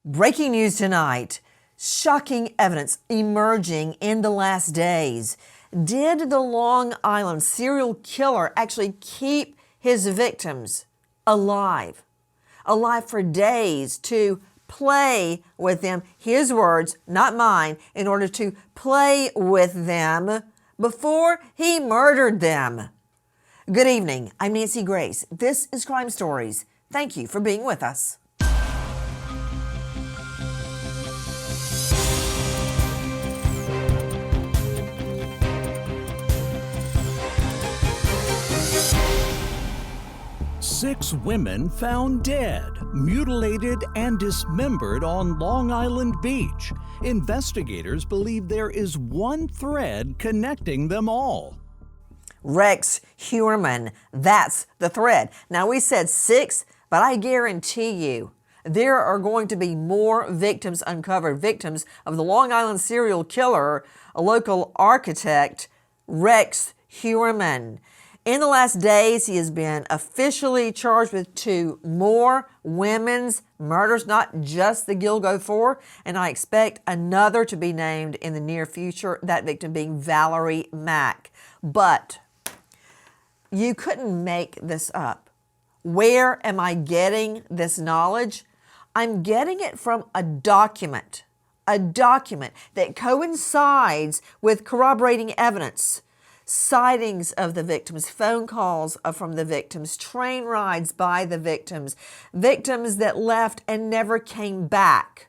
Breaking news tonight. Shocking evidence emerging in the last days. Did the Long Island serial killer actually keep his victims alive? Alive for days to play with them, his words, not mine, in order to play with them before he murdered them. Good evening. I'm Nancy Grace. This is Crime Stories. Thank you for being with us. Six women found dead, mutilated, and dismembered on Long Island Beach. Investigators believe there is one thread connecting them all. Rex Heuermann, that's the thread. Now, we said six, but I guarantee you there are going to be more victims uncovered, victims of the Long Island serial killer, a local architect, Rex Heuermann. In the last days, he has been officially charged with 2 more women's murders, not just the Gilgo Four, and I expect another to be named in the near future, that victim being Valerie Mack. But you couldn't make this up. Where am I getting this knowledge? I'm getting it from a document that coincides with corroborating evidence. Sightings of the victims, phone calls from the victims, train rides by the victims, victims that left and never came back.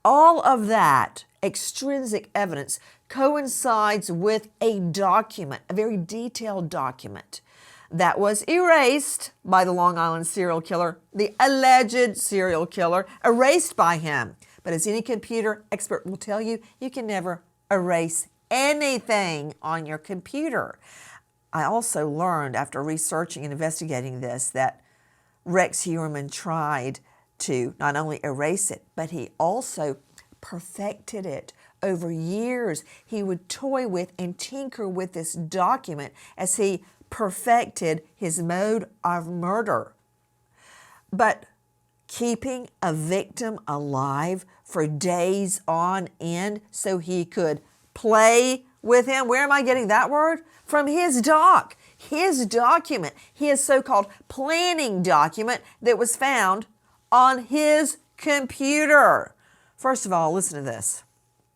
All of that extrinsic evidence coincides with a document, a very detailed document that was erased by the Long Island serial killer, the alleged serial killer, erased by him. But as any computer expert will tell you, you can never erase anything on your computer. I also learned after researching and investigating this that Rex Heuermann tried to not only erase it, but he also perfected it over years. He would toy with and tinker with this document as he perfected his mode of murder. But keeping a victim alive for days on end so he could play with him. Where am I getting that word? From his document, his so-called planning document that was found on his computer. First of all, listen to this.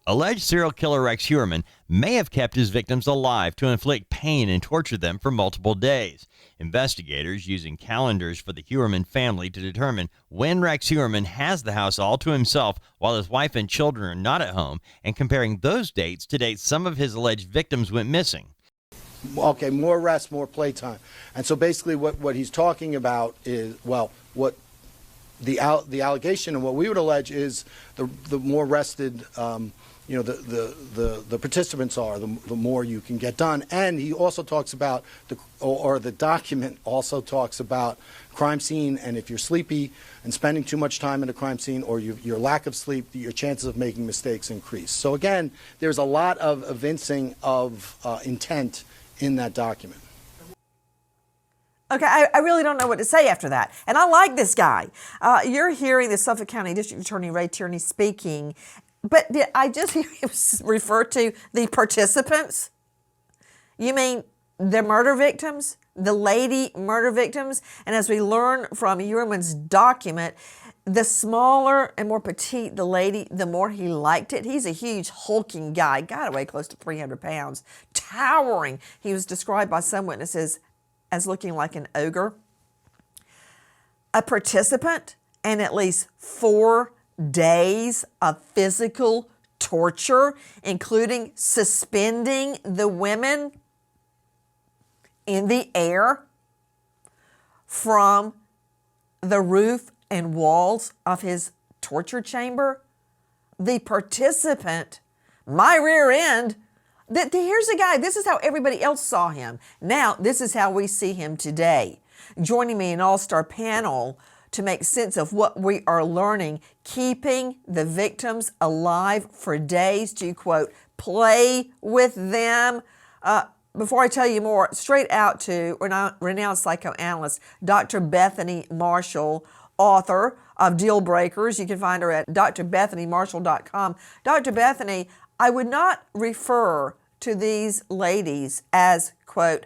Alleged serial killer Rex Heuermann may have kept his victims alive to inflict pain and torture them for multiple days. Investigators using calendars for the Heuermann family to determine when Rex Heuermann has the house all to himself while his wife and children are not at home, and comparing those dates to dates some of his alleged victims went missing. Okay, more rest, more playtime. And so basically what he's talking about is, well, what the allegation and what we would allege is the more rested the participants are, the more you can get done. And he also talks about, the document also talks about crime scene, and if you're sleepy and spending too much time in a crime scene, or your lack of sleep, your chances of making mistakes increase. So again, there's a lot of evincing of intent in that document. Okay, I really don't know what to say after that. And I like this guy. You're hearing the Suffolk County District Attorney Ray Tierney speaking, but did I just hear him refer to the participants? You mean the murder victims? The lady murder victims? And as we learn from Heuermann's document, the smaller and more petite the lady, the more he liked it. He's a huge, hulking guy, got to weigh close to 300 pounds, towering. He was described by some witnesses as looking like an ogre. A participant in at least 4 days of physical torture, including suspending the women in the air from the roof and walls of his torture chamber. The participant, my rear end, here's a guy, this is how everybody else saw him. Now, this is how we see him today. Joining me in an all-star panel to make sense of what we are learning, keeping the victims alive for days to, quote, play with them. Before I tell you more, straight out to renowned psychoanalyst Dr. Bethany Marshall, author of Deal Breakers. You can find her at drbethanymarshall.com. Dr. Bethany, I would not refer to these ladies as, quote,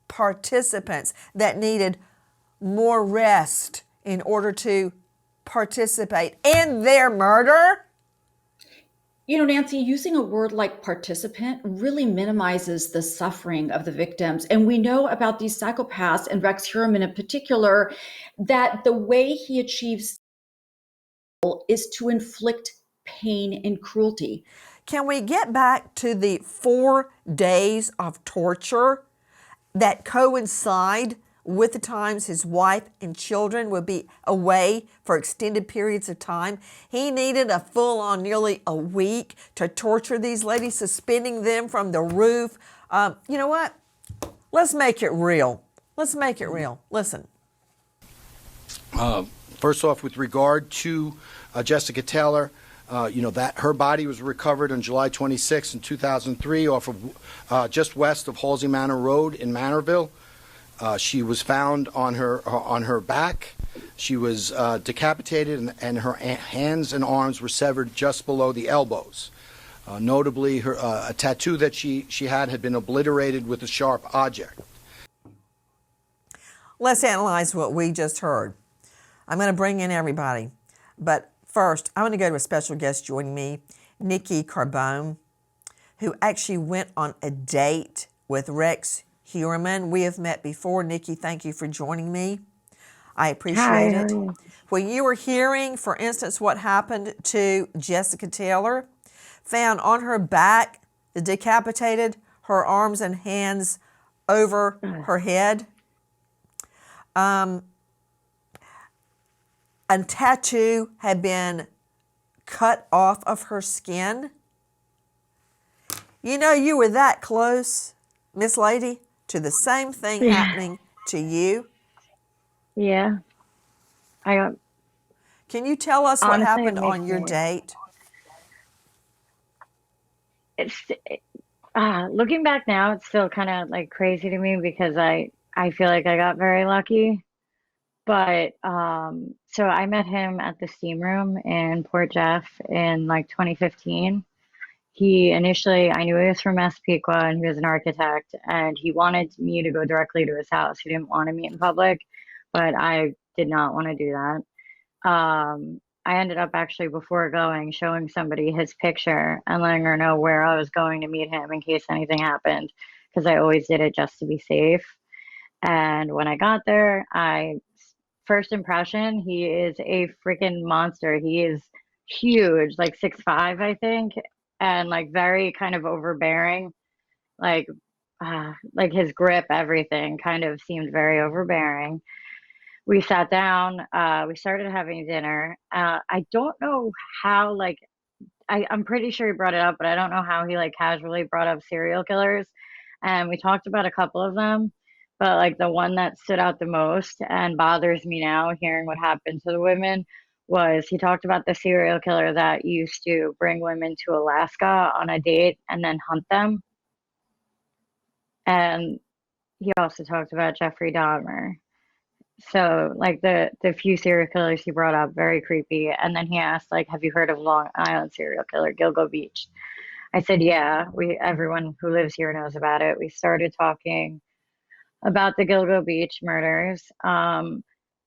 participants that needed more rest in order to participate in their murder. You know, Nancy, using a word like participant really minimizes the suffering of the victims. And we know about these psychopaths, and Rex Heuermann in particular, that the way he achieves is to inflict pain and cruelty. Can we get back to the 4 days of torture that coincide with the times his wife and children would be away for extended periods of time? He needed a full-on nearly a week to torture these ladies, suspending them from the roof. You know what? Let's make it real. Let's make it real. Listen. First off, with regard to Jessica Taylor, that her body was recovered on July 26 in 2003 off of just west of Halsey Manor Road in Manorville. She was found on her back. She was decapitated, and her hands and arms were severed just below the elbows. Notably, a tattoo that she had been obliterated with a sharp object. Let's analyze what we just heard. I'm going to bring in everybody, but first, I want to go to a special guest joining me, Nikki Carbone, who actually went on a date with Rex Heuermann. We have met before. Nikki, thank you for joining me. I appreciate it. When you were hearing, for instance, what happened to Jessica Taylor, found on her back, decapitated, her arms and hands over her head, a tattoo had been cut off of her skin. You know, you were that close, Miss Lady, to the same thing happening to you. Yeah. Can you tell us what happened on your date? Looking back now, it's still kind of like crazy to me because I feel like I got very lucky. But so I met him at the steam room in Port Jeff in like 2015. I knew he was from Massapequa and he was an architect, and he wanted me to go directly to his house. He didn't want to meet in public, but I did not want to do that. I ended up actually, before going, showing somebody his picture and letting her know where I was going to meet him in case anything happened, because I always did it just to be safe. And when I got there, first impression, he is a freaking monster. He is huge, like 6'5", I think, and like very kind of overbearing. Like his grip, everything kind of seemed very overbearing. We sat down, we started having dinner. I don't know how, I'm pretty sure he brought it up, but I don't know how he casually brought up serial killers. And we talked about a couple of them, but the one that stood out the most and bothers me now, hearing what happened to the women, was he talked about the serial killer that used to bring women to Alaska on a date and then hunt them. And he also talked about Jeffrey Dahmer. So the few serial killers he brought up, very creepy. And then he asked, have you heard of Long Island serial killer, Gilgo Beach? I said, yeah, everyone who lives here knows about it. We started talking about the Gilgo Beach murders.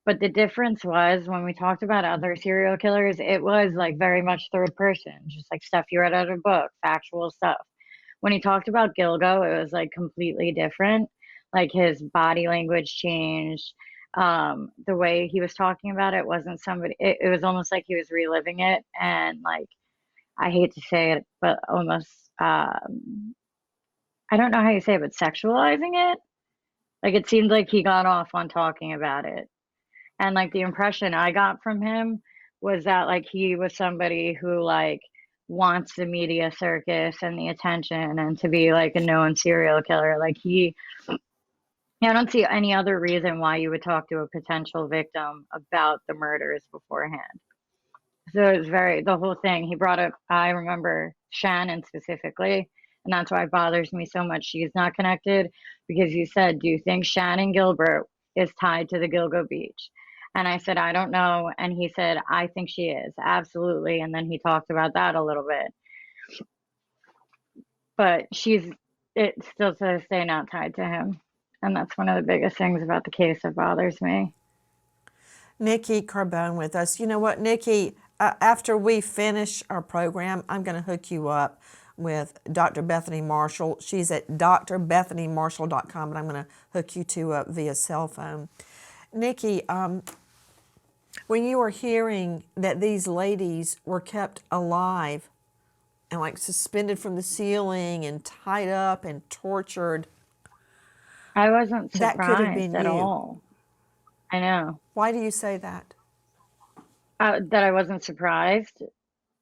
But the difference was, when we talked about other serial killers, it was very much third person, just stuff you read out of a book, factual stuff. When he talked about Gilgo, it was completely different. His body language changed. The way he was talking about it wasn't it was almost like he was reliving it. And I hate to say it, but almost, I don't know how you say it, but sexualizing it. It seemed like he got off on talking about it. And the impression I got from him was that he was somebody who wants the media circus and the attention and to be a known serial killer. I don't see any other reason why you would talk to a potential victim about the murders beforehand. So it was the whole thing. He brought up, I remember Shannon specifically, and that's why it bothers me so much she's not connected, because you said, do you think Shannon Gilbert is tied to the Gilgo Beach? And I said, I don't know. And he said, I think she is. Absolutely. And then he talked about that a little bit. But it's still to this day not tied to him. And that's one of the biggest things about the case that bothers me. Nikki Carbone with us. You know what, Nikki, after we finish our program, I'm going to hook you up with Dr. Bethany Marshall. She's at drbethanymarshall.com, but I'm going to hook you two up via cell phone. Nikki, when you were hearing that these ladies were kept alive and like suspended from the ceiling and tied up and tortured, I wasn't that could have been surprised at you. all. I know. Why do you say that? That I wasn't surprised.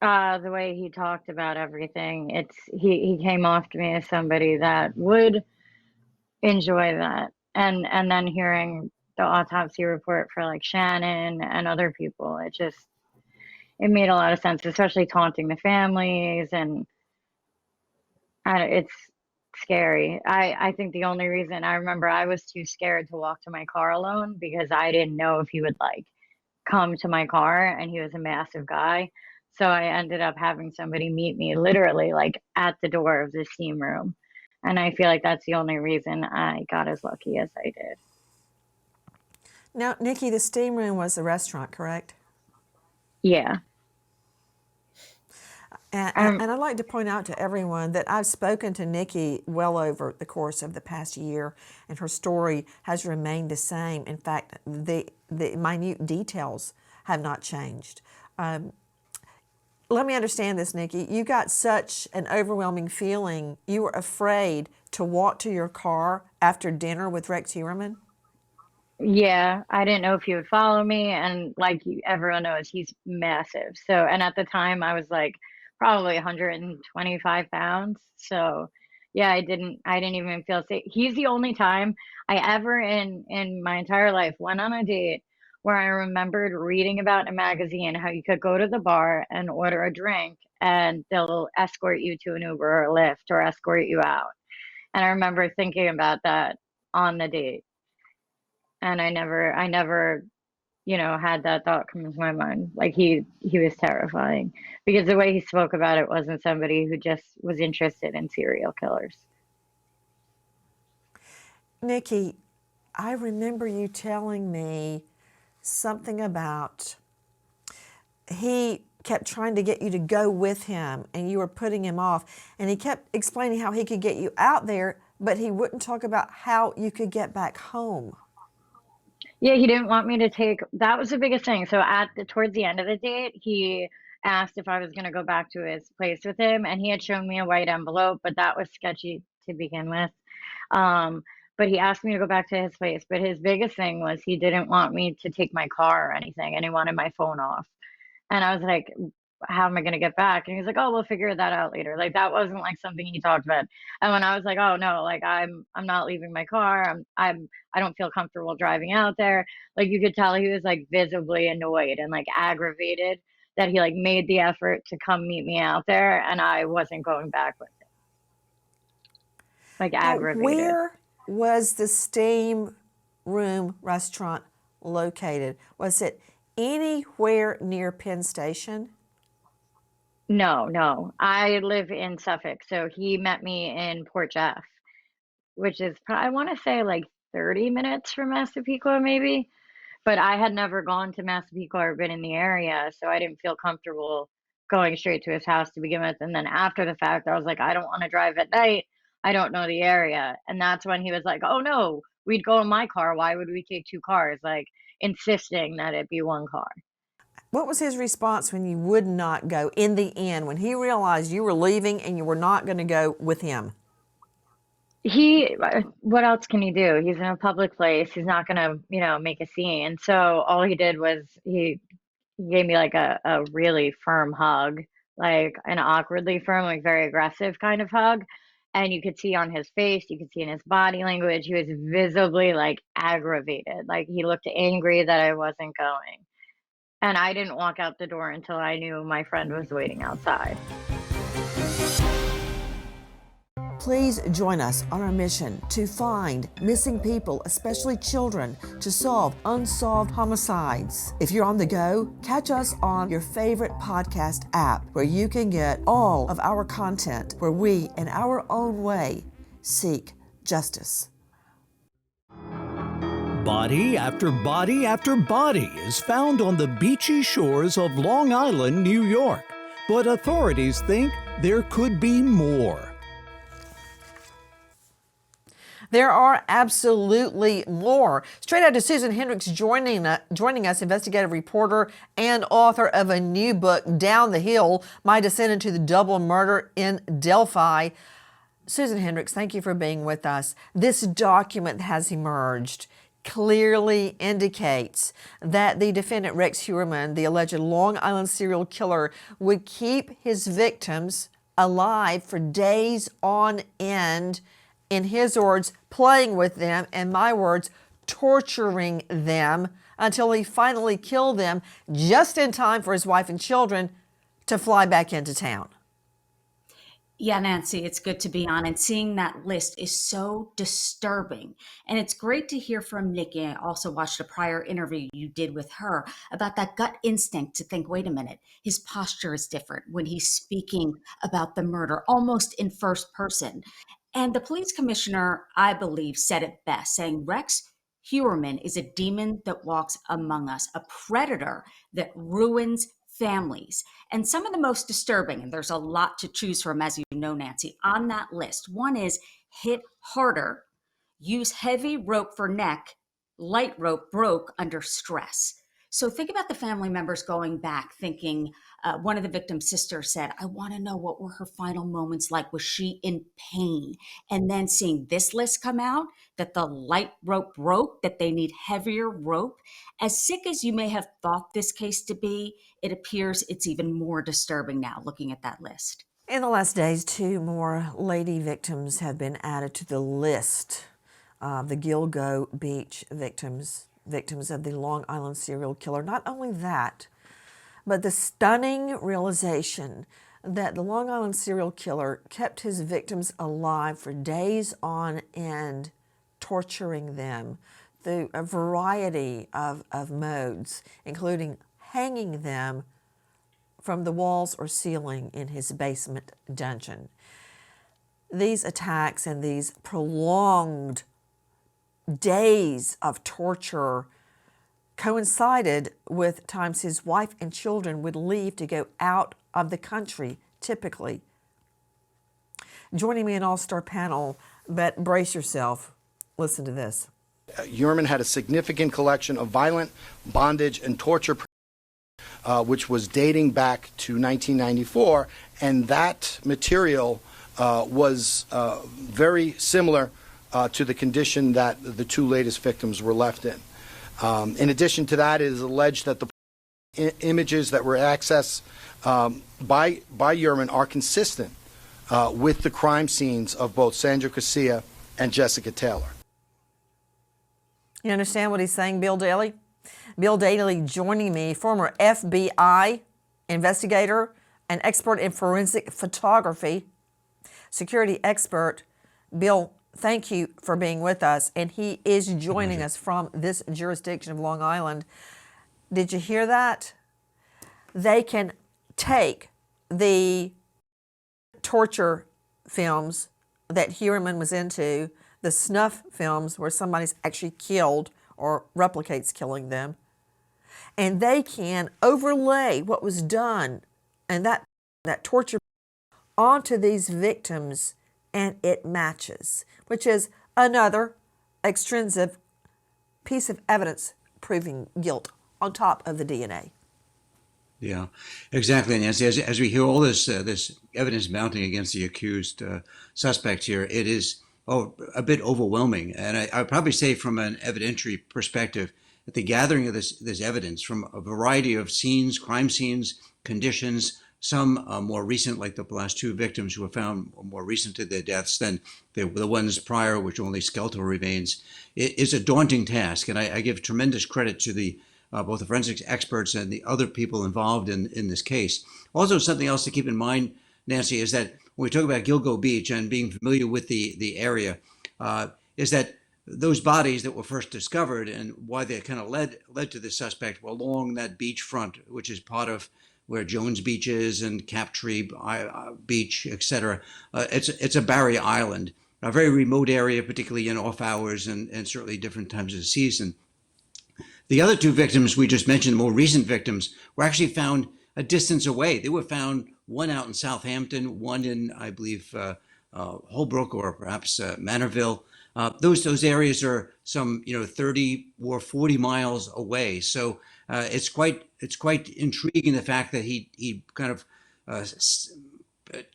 The way he talked about everything, he came off to me as somebody that would enjoy that. And then hearing the autopsy report for like Shannon and other people, it made a lot of sense, especially taunting the families, and it's scary. I think the only reason I remember I was too scared to walk to my car alone because I didn't know if he would like come to my car, and he was a massive guy. So I ended up having somebody meet me literally like at the door of the steam room. And I feel like that's the only reason I got as lucky as I did. Now, Nikki, the steam room was the restaurant, correct? Yeah. And I'd like to point out to everyone that I've spoken to Nikki well over the course of the past year, and her story has remained the same. In fact, the minute details have not changed. Let me understand this, Nikki. You got such an overwhelming feeling, you were afraid to walk to your car after dinner with Rex Heuermann? Yeah, I didn't know if he would follow me, and like everyone knows, he's massive. So, and at the time I was like probably 125 pounds. So, yeah, I didn't even feel safe. He's the only time I ever in my entire life went on a date where I remembered reading about in a magazine how you could go to the bar and order a drink and they'll escort you to an Uber or a Lyft or escort you out. And I remember thinking about that on the date. And I never, had that thought come into my mind. Like he was terrifying because the way he spoke about it wasn't somebody who just was interested in serial killers. Nikki, I remember you telling me something about he kept trying to get you to go with him and you were putting him off, and he kept explaining how he could get you out there, but he wouldn't talk about how you could get back home. Yeah, he didn't want me to that was the biggest thing. So towards the end of the date, he asked if I was going to go back to his place with him, and he had shown me a white envelope, but that was sketchy to begin with. But he asked me to go back to his place, but his biggest thing was he didn't want me to take my car or anything, and he wanted my phone off. And I was like, how am I going to get back? And he was like, oh, we'll figure that out later. Like that wasn't like something he talked about. And when I was like, oh no, like I'm not leaving my car. I don't feel comfortable driving out there. Like you could tell he was like visibly annoyed and like aggravated that he like made the effort to come meet me out there, and I wasn't going back with him. Like aggravated. Where was the steam room restaurant located? Was it anywhere near Penn Station? No. I live in Suffolk, so he met me in Port Jeff, which is I want to say like 30 minutes from Massapequa, maybe. But I had never gone to Massapequa or been in the area, so I didn't feel comfortable going straight to his house to begin with. And then after the fact, I was like, I don't want to drive at night. I don't know the area. And that's when he was like, oh no, we'd go in my car. Why would we take two cars? Like insisting that it be one car. What was his response when you would not go in the end, when he realized you were leaving and you were not going to go with him? What else can he do? He's in a public place. He's not going to, make a scene. So all he did was he gave me like a really firm hug, like an awkwardly firm, like very aggressive kind of hug. And you could see on his face, you could see in his body language, he was visibly like aggravated. Like he looked angry that I wasn't going. And I didn't walk out the door until I knew my friend was waiting outside. Please join us on our mission to find missing people, especially children, to solve unsolved homicides. If you're on the go, catch us on your favorite podcast app where you can get all of our content where we, in our own way, seek justice. Body after body after body is found on the beachy shores of Long Island, New York. But authorities think there could be more. There are absolutely more. Straight out to Susan Hendricks joining us, investigative reporter and author of a new book, Down the Hill, My Descent into the Double Murder in Delphi. Susan Hendricks, thank you for being with us. This document that has emerged clearly indicates that the defendant, Rex Heuermann, the alleged Long Island serial killer, would keep his victims alive for days on end, in his words, playing with them, in my words, torturing them until he finally killed them just in time for his wife and children to fly back into town. Yeah, Nancy, it's good to be on. And seeing that list is so disturbing. And it's great to hear from Nikki. I also watched a prior interview you did with her about that gut instinct to think, wait a minute, his posture is different when he's speaking about the murder, almost in first person. And the police commissioner, I believe, said it best, saying Rex Heuermann is a demon that walks among us, a predator that ruins families. And some of the most disturbing, and there's a lot to choose from, as you know, Nancy, on that list. One is hit harder, use heavy rope for neck, light rope broke under stress. So think about the family members going back thinking, one of the victim's sisters said, I want to know what were her final moments like. Was she in pain? And then seeing this list come out, that the light rope broke, that they need heavier rope. As sick as you may have thought this case to be, it appears it's even more disturbing now looking at that list. In the last days, 2 more lady victims have been added to the list of the Gilgo Beach victims of the Long Island serial killer. Not only that, but the stunning realization that the Long Island serial killer kept his victims alive for days on end, torturing them through a variety of modes, including hanging them from the walls or ceiling in his basement dungeon. These attacks and these prolonged days of torture coincided with times his wife and children would leave to go out of the country, typically. Joining me in all-star panel, but brace yourself. Listen to this. Heuermann had a significant collection of violent bondage and torture, which was dating back to 1994, and that material was very similar to the condition that the 2 latest victims were left in. In addition to that, it is alleged that the images that were accessed by Heuermann are consistent with the crime scenes of both Sandra Castillo and Jessica Taylor. You understand what he's saying, Bill Daly? Bill Daly joining me, former FBI investigator and expert in forensic photography, security expert. Bill, thank you for being with us. And he is joining us from this jurisdiction of Long Island. Did you hear that? They can take the torture films that Heuermann was into, the snuff films where somebody's actually killed or replicates killing them, and they can overlay what was done and that torture onto these victims, and it matches, which is another extrinsic piece of evidence proving guilt on top of the DNA. Yeah, exactly, Nancy. As we hear all this evidence mounting against the accused suspect here, it is a bit overwhelming. And I'd probably say from an evidentiary perspective, that the gathering of this evidence from a variety of scenes, crime scenes, conditions, some more recent, like the last 2 victims who were found more recent to their deaths than the ones prior, which only skeletal remains, it is a daunting task. And I give tremendous credit to the both the forensics experts and the other people involved in this case. Also, something else to keep in mind, Nancy, is that when we talk about Gilgo Beach and being familiar with the area, is that those bodies that were first discovered and why they kind of led to the suspect were along that beachfront, which is part of where Jones Beach is and Captree Beach, etc. It's a barrier island, a very remote area, particularly in off hours and certainly different times of the season. The other two victims we just mentioned, the more recent victims, were actually found a distance away. They were found, one out in Southampton, one in, I believe, Holbrook or perhaps Manorville. Those areas are some 30 or 40 miles away. So it's quite intriguing, the fact that he kind of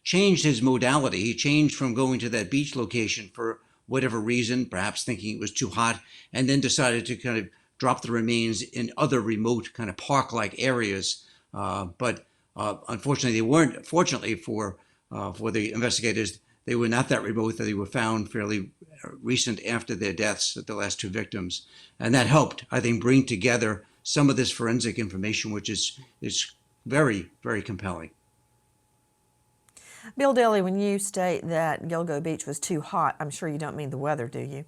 changed his modality. He changed from going to that beach location for whatever reason, perhaps thinking it was too hot, and then decided to kind of drop the remains in other remote kind of park-like areas. But unfortunately, they weren't. Fortunately for the investigators, they were not that remote, that they were found fairly recent after their deaths, the last two victims. And that helped, I think, bring together some of this forensic information, which is very, very compelling. Bill Daly, when you state that Gilgo Beach was too hot, I'm sure you don't mean the weather, do you?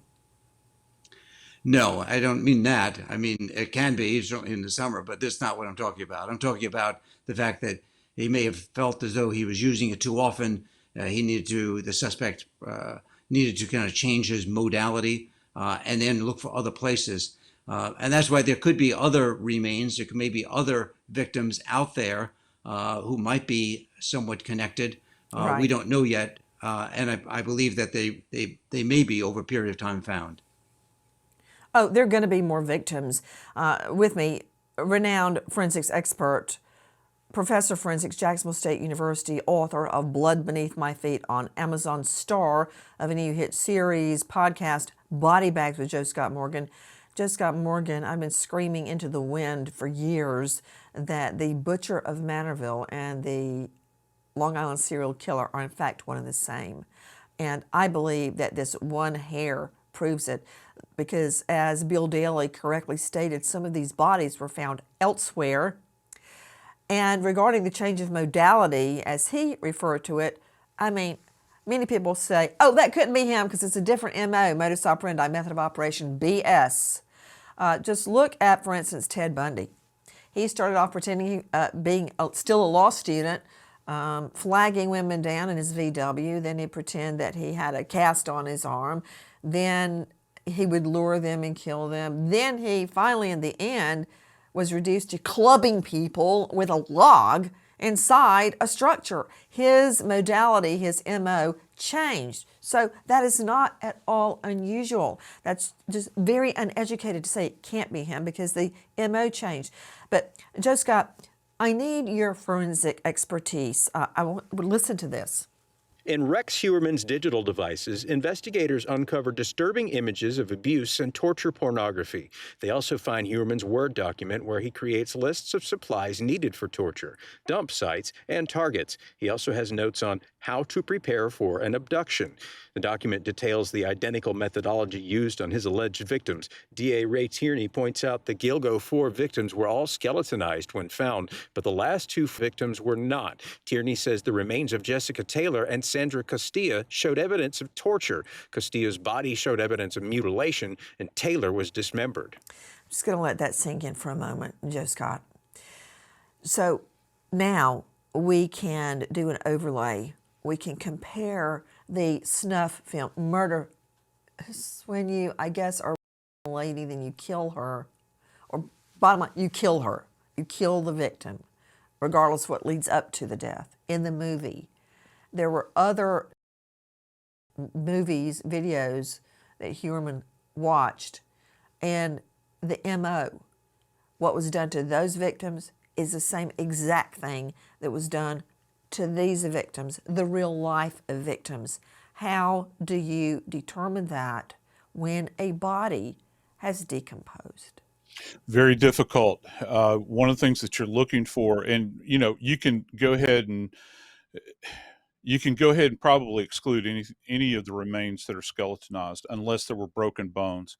No, I don't mean that. I mean, it can be, certainly in the summer, but that's not what I'm talking about. I'm talking about the fact that he may have felt as though he was using it too often. The suspect needed to kind of change his modality and then look for other places. And that's why there could be other remains. There may be other victims out there who might be somewhat connected. Right. We don't know yet. And I believe that they may be, over a period of time, found. Oh, there are going to be more victims. With me, renowned forensics expert, Professor of Forensics, Jacksonville State University, author of Blood Beneath My Feet on Amazon, star of a new hit series, podcast, Body Bags with Joe Scott Morgan. Joe Scott Morgan, I've been screaming into the wind for years that the butcher of Manorville and the Long Island serial killer are in fact one and the same. And I believe that this one hair proves it, because as Bill Daly correctly stated, some of these bodies were found elsewhere. And regarding the change of modality, as he referred to it, I mean, many people say, oh, that couldn't be him because it's a different MO, modus operandi, method of operation, BS. Just look at, for instance, Ted Bundy. He started off pretending being still a law student, flagging women down in his VW. Then he'd pretend that he had a cast on his arm. Then he would lure them and kill them. Then he finally, in the end, was reduced to clubbing people with a log inside a structure. His modality, his MO, changed. So that is not at all unusual. That's just very uneducated to say it can't be him because the MO changed. But Joe Scott, I need your forensic expertise. I would listen to this. In Rex Heuermann's digital devices, investigators uncover disturbing images of abuse and torture pornography. They also find Heuermann's Word document where he creates lists of supplies needed for torture, dump sites, and targets. He also has notes on how to prepare for an abduction. The document details the identical methodology used on his alleged victims. DA Ray Tierney points out the Gilgo Four victims were all skeletonized when found, but the last two victims were not. Tierney says the remains of Jessica Taylor and Sandra Castillo showed evidence of torture. Castillo's body showed evidence of mutilation, and Taylor was dismembered. I'm just going to let that sink in for a moment, Joe Scott. So now we can do an overlay. We can compare the snuff film murder. When you, I guess, are a lady, then you kill her. Or bottom line, you kill her. You kill the victim, regardless of what leads up to the death. In the movie, there were other movies, videos that Heuermann watched, and the MO, what was done to those victims, is the same exact thing that was done to these victims, the real life of victims. How do you determine that when a body has decomposed? Very difficult. One of the things that you're looking for, and you can go ahead and probably exclude any of the remains that are skeletonized unless there were broken bones.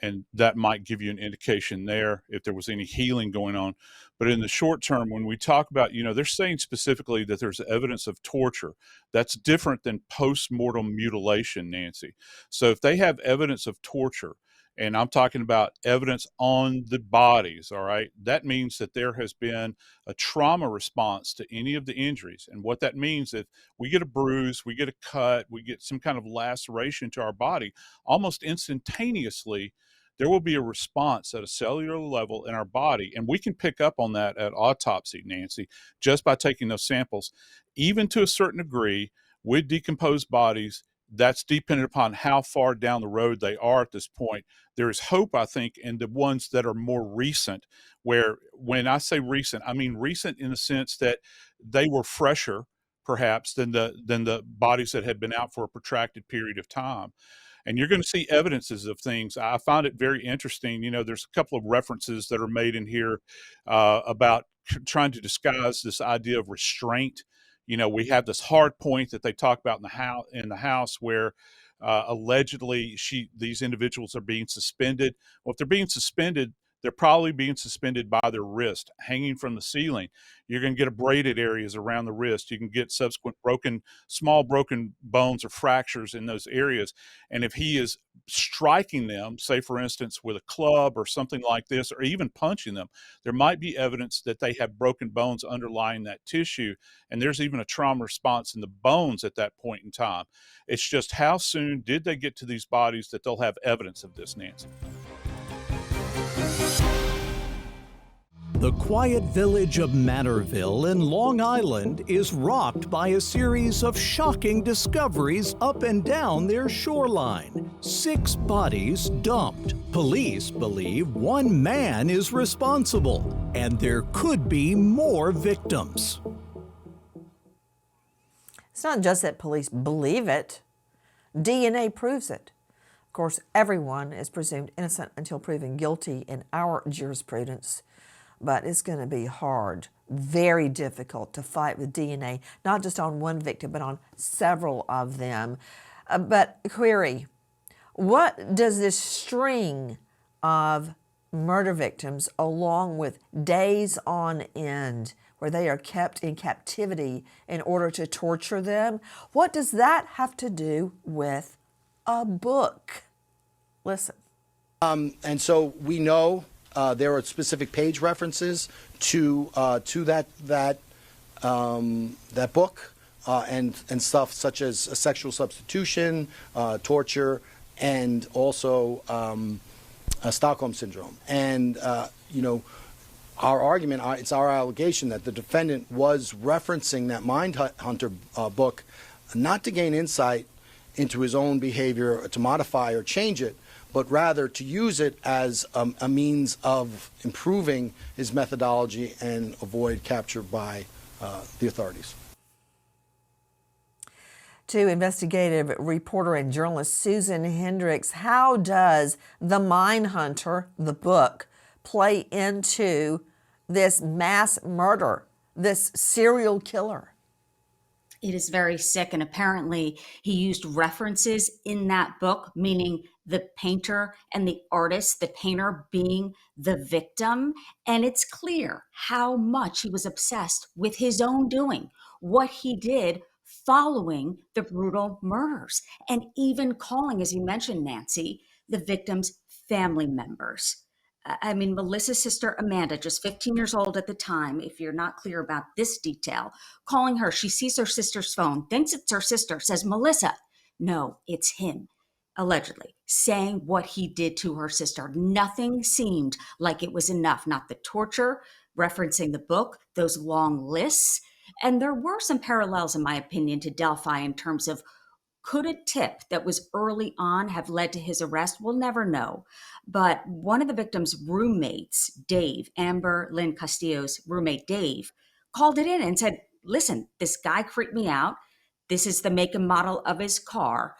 and that might give you an indication there if there was any healing going on. But in the short term, when we talk about, they're saying specifically that there's evidence of torture. That's different than post-mortem mutilation, Nancy. So if they have evidence of torture, and I'm talking about evidence on the bodies, all right, that means that there has been a trauma response to any of the injuries. And what that means, if we get a bruise, we get a cut, we get some kind of laceration to our body, almost instantaneously, there will be a response at a cellular level in our body. And we can pick up on that at autopsy, Nancy, just by taking those samples. Even to a certain degree, with decomposed bodies, that's dependent upon how far down the road they are at this point. There is hope, I think, in the ones that are more recent, where when I say recent, I mean recent in the sense that they were fresher, perhaps, than the bodies that had been out for a protracted period of time. And you're going to see evidences of things. I find it very interesting. There's a couple of references that are made in here about trying to disguise this idea of restraint. We have this hard point that they talk about in the house where allegedly these individuals are being suspended. Well, if they're being suspended, they're probably being suspended by their wrist, hanging from the ceiling. You're going to get abraded areas around the wrist. You can get subsequent small broken bones or fractures in those areas. And if he is striking them, say for instance, with a club or something like this, or even punching them, there might be evidence that they have broken bones underlying that tissue. And there's even a trauma response in the bones at that point in time. It's just how soon did they get to these bodies that they'll have evidence of this, Nancy. The quiet village of Manorville in Long Island is rocked by a series of shocking discoveries up and down their shoreline. 6 bodies dumped. Police believe one man is responsible, and there could be more victims. It's not just that police believe it. DNA proves it. Of course, everyone is presumed innocent until proven guilty in our jurisprudence. But it's going to be hard, very difficult to fight with DNA, not just on one victim, but on several of them. But query, what does this string of murder victims, along with days on end, where they are kept in captivity in order to torture them, what does that have to do with a book? Listen. And so we know there are specific page references to that book and stuff such as sexual substitution, torture, and also Stockholm syndrome. And our argument, it's our allegation that the defendant was referencing that Mindhunter book not to gain insight into his own behavior, to modify or change it, but rather to use it as a means of improving his methodology and avoid capture by the authorities. To investigative reporter and journalist Susan Hendricks, how does The Mindhunter, the book, play into this mass murder, this serial killer? It is very sick. And apparently he used references in that book, meaning the painter and the artist, the painter being the victim. And it's clear how much he was obsessed with his own doing, what he did following the brutal murders, and even calling, as you mentioned, Nancy, the victims' family members. I mean, Melissa's sister, Amanda, just 15 years old at the time, if you're not clear about this detail, calling her, she sees her sister's phone, thinks it's her sister, says, Melissa. No, it's him, allegedly, saying what he did to her sister. Nothing seemed like it was enough, not the torture, referencing the book, those long lists. And there were some parallels, in my opinion, to Delphi in terms of could a tip that was early on have led to his arrest? We'll never know. But one of the victim's roommates, Dave, Amber Lynn Castillo's roommate, Dave, called it in and said, listen, this guy creeped me out. This is the make and model of his car.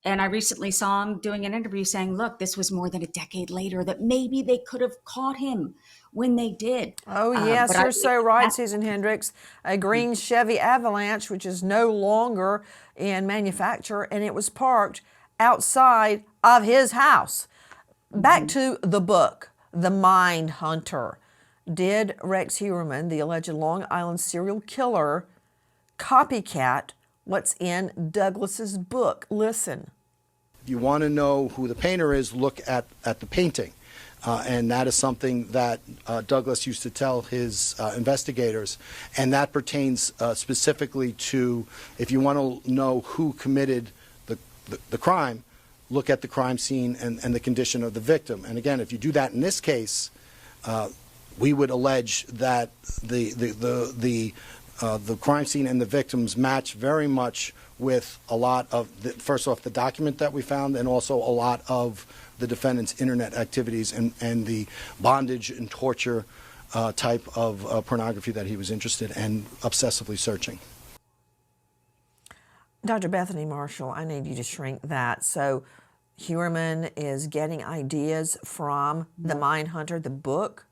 And I recently saw him doing an interview saying, look, this was more than a decade later, that maybe they could have caught him when they did. Oh, yes, you're so right, Susan Hendricks. A green Chevy Avalanche, which is no longer in manufacture, and it was parked outside of his house. Back to the book, The Mind Hunter. Did Rex Heuermann, the alleged Long Island serial killer, copycat what's in Douglas's book? Listen. If you want to know who the painter is, look at the painting. And that is something that Douglas used to tell his investigators. And that pertains specifically to, if you want to know who committed the crime, look at the crime scene and the condition of the victim. And again, if you do that in this case, we would allege that the crime scene and the victims match very much with a lot of, first off, the document that we found, and also a lot of the defendant's internet activities and the bondage and torture type of pornography that he was interested and obsessively searching. Dr. Bethany Marshall, I need you to shrink that. So Heuermann is getting ideas from The Mind Hunter, the book?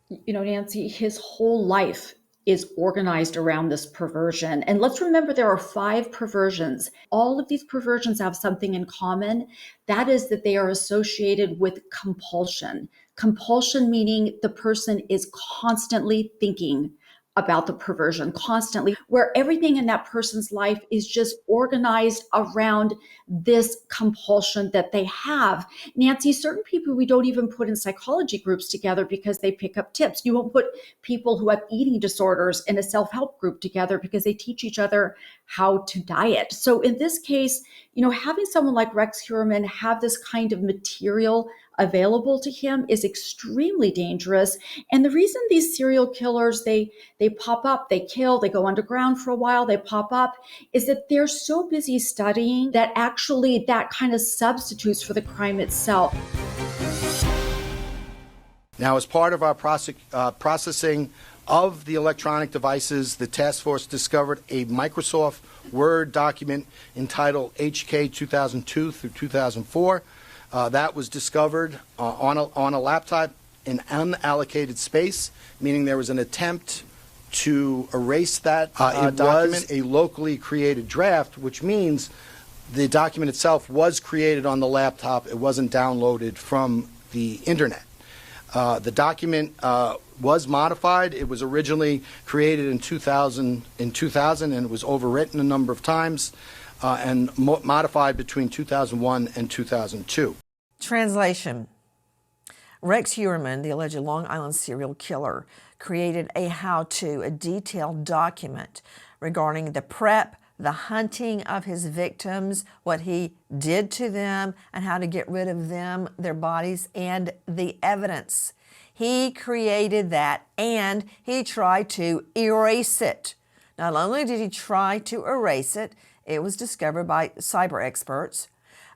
You know, Nancy, his whole life is organized around this perversion. And let's remember there are 5 perversions. All of these perversions have something in common. That is that they are associated with compulsion. Compulsion meaning the person is constantly thinking about the perversion, constantly, where everything in that person's life is just organized around this compulsion that they have. Nancy, certain people we don't even put in psychology groups together because they pick up tips. You won't put people who have eating disorders in a self-help group together because they teach each other how to diet. So in this case, you know, having someone like Rex Heuermann have this kind of material available to him is extremely dangerous. And the reason these serial killers, they pop up, they kill, they go underground for a while, they pop up, is that they're so busy studying that actually that kind of substitutes for the crime itself. Now, as part of our processing of the electronic devices, the task force discovered a Microsoft Word document entitled HK 2002 through 2004. That was discovered on a laptop in unallocated space, meaning there was an attempt to erase that document. Was a locally created draft, which means the document itself was created on the laptop. It wasn't downloaded from the internet. The document was modified. It was originally created in 2000, and it was overwritten a number of times and modified between 2001 and 2002. Translation. Rex Heuermann, the alleged Long Island serial killer, created a how-to, a detailed document regarding the prep, the hunting of his victims, what he did to them, and how to get rid of them, their bodies, and the evidence. He created that, and he tried to erase it. Not only did he try to erase it, it was discovered by cyber experts,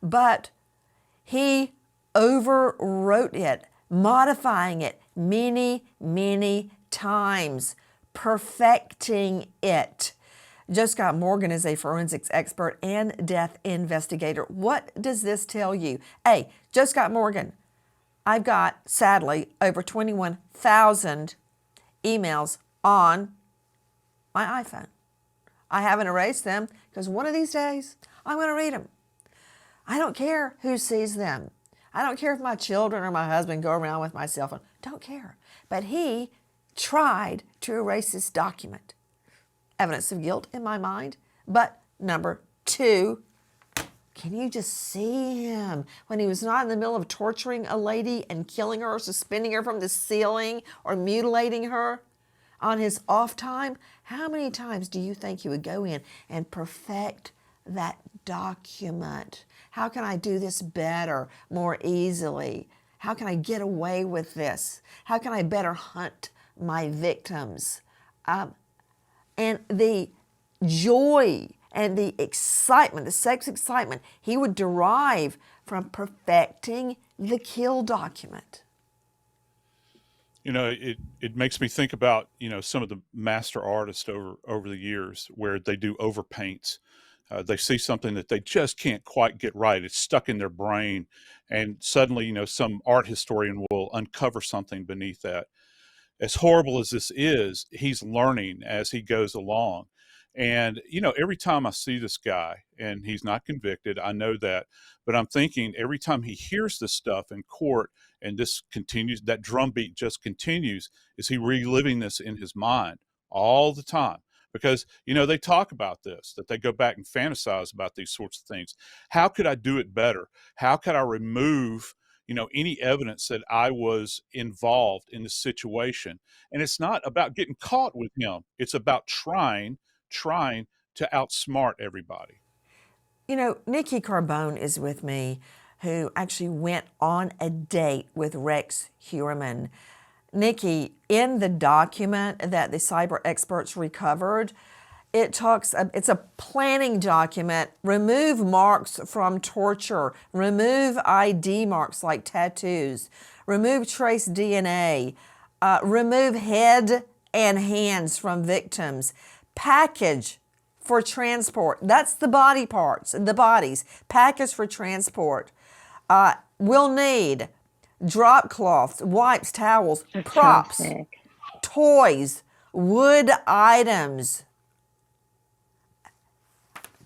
but he overwrote it, modifying it many, many times, perfecting it. Joe Scott Morgan is a forensics expert and death investigator. What does this tell you? Hey, Joe Scott Morgan, I've got, sadly, over 21,000 emails on my iPhone. I haven't erased them because one of these days I'm going to read them. I don't care who sees them. I don't care if my children or my husband go around with my cell phone. Don't care. But he tried to erase this document. Evidence of guilt in my mind. But number 2, can you just see him when he was not in the middle of torturing a lady and killing her or suspending her from the ceiling or mutilating her on his off time? How many times do you think he would go in and perfect that document? How can I do this better, more easily? How can I get away with this? How can I better hunt my victims? And the joy and the excitement, the sex excitement, he would derive from perfecting the kill document. You know, it makes me think about, you know, some of the master artists over the years where they do overpaints. They see something that they just can't quite get right. It's stuck in their brain. And suddenly, you know, some art historian will uncover something beneath that. As horrible as this is, he's learning as he goes along. And, every time I see this guy, and he's not convicted, I know that, but I'm thinking every time he hears this stuff in court and this continues, that drumbeat just continues, is he reliving this in his mind all the time? Because, they talk about this, that they go back and fantasize about these sorts of things. How could I do it better? How could I remove, any evidence that I was involved in the situation? And it's not about getting caught with him. It's about trying to outsmart everybody. Nikki Carbone is with me, who actually went on a date with Rex Heuermann. Nikki, in the document that the cyber experts recovered, it's a planning document. Remove marks from torture. Remove ID marks like tattoos. Remove trace DNA. Remove head and hands from victims. Package for transport. That's the body parts, the bodies. Package for transport. We'll need drop cloths, wipes, towels, props, toys, wood items.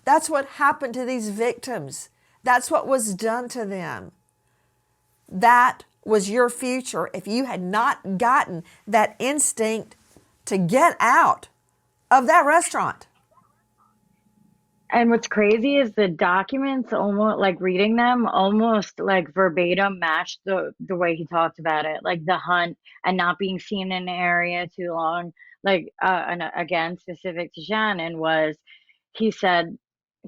That's what happened to these victims. That's what was done to them. That was your future if you had not gotten that instinct to get out of that restaurant. And what's crazy is the documents, almost like reading them, almost like verbatim matched the way he talked about it, like the hunt and not being seen in the area too long. Like, and again, specific to Shannon was, he said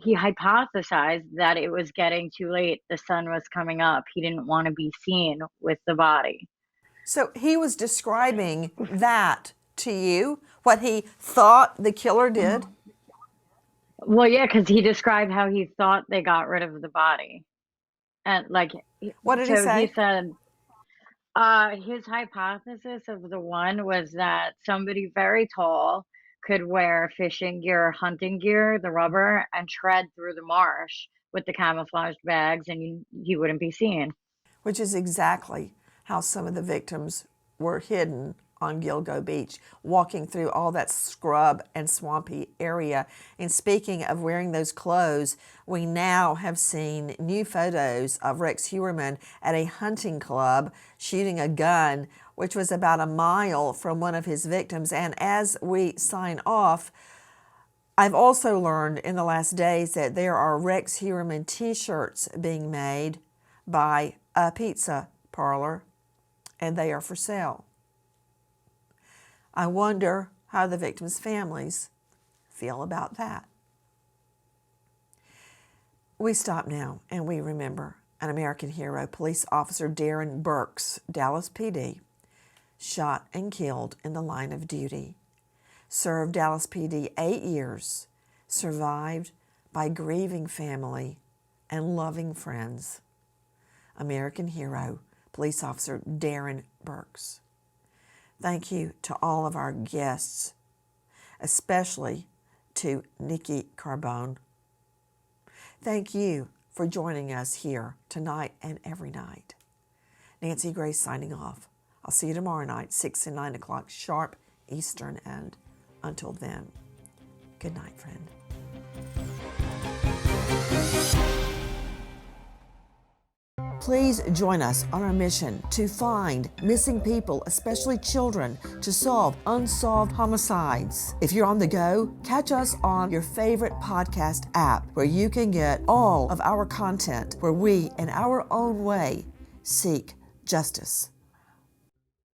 he hypothesized that it was getting too late. The sun was coming up. He didn't want to be seen with the body. So he was describing that to you, what he thought the killer did? Well, yeah, because he described how he thought they got rid of the body. And like, what did he say? He said his hypothesis of the one was that somebody very tall could wear fishing gear, hunting gear, the rubber, and tread through the marsh with the camouflaged bags, and he wouldn't be seen. Which is exactly how some of the victims were hidden on Gilgo Beach, walking through all that scrub and swampy area. And speaking of wearing those clothes, we now have seen new photos of Rex Heuermann at a hunting club shooting a gun, which was about a mile from one of his victims. And as we sign off, I've also learned in the last days that there are Rex Heuermann t-shirts being made by a pizza parlor, and they are for sale. I wonder how the victims' families feel about that. We stop now and we remember an American hero, police officer Darren Burks, Dallas PD, shot and killed in the line of duty. Served Dallas PD 8 years, survived by grieving family and loving friends. American hero, police officer Darren Burks. Thank you to all of our guests, especially to Nikki Carbone. Thank you for joining us here tonight and every night. Nancy Grace signing off. I'll see you tomorrow night, 6 and 9 o'clock sharp Eastern, and until then, good night, friend. Please join us on our mission to find missing people, especially children, to solve unsolved homicides. If you're on the go, catch us on your favorite podcast app where you can get all of our content where we, in our own way, seek justice.